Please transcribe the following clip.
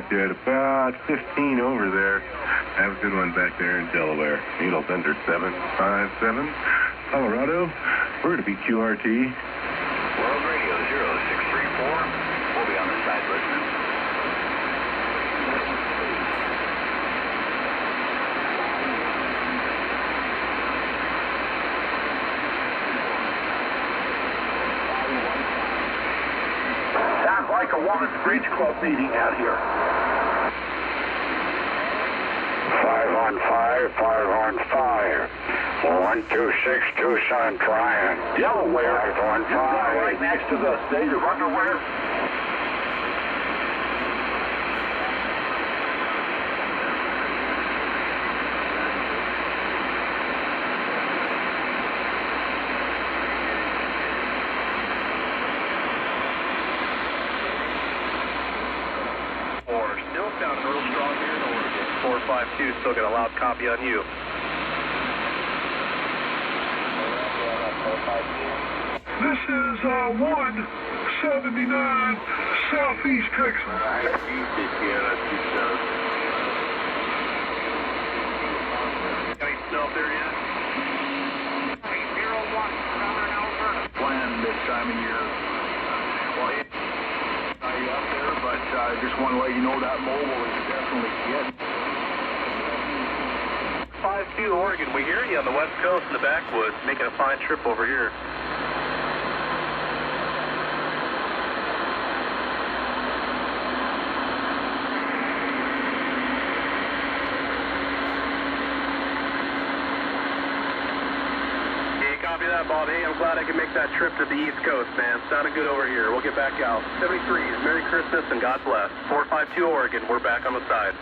got you at about 15 over there. Have a good one back there in Delaware. Needle Thunder 757. Colorado, we're to be QRT. World Radio 0634. We'll be on the side listening. Sounds like a woman's bridge club meeting out here. 5 on 5, 5 on 5. 126 Tucson trying. Delaware. 5 on 5. Right next to the state of underwear. Still sounding real strong here in Oregon. 452, still got a loud copy on you. This is 179 Southeast Texas. Any snow up there yet? 801, Southern Alberta. Plan this time of year. Well, you up there, but I just want to let you know that mobile is definitely getting. 52 Oregon, we hear you on the west coast in the backwoods, making a fine trip over here. Copy that, Bob. Hey, I'm glad I can make that trip to the East Coast, man. Sounded good over here. We'll get back out. 73s, Merry Christmas and God bless. 452 Oregon, we're back on the side.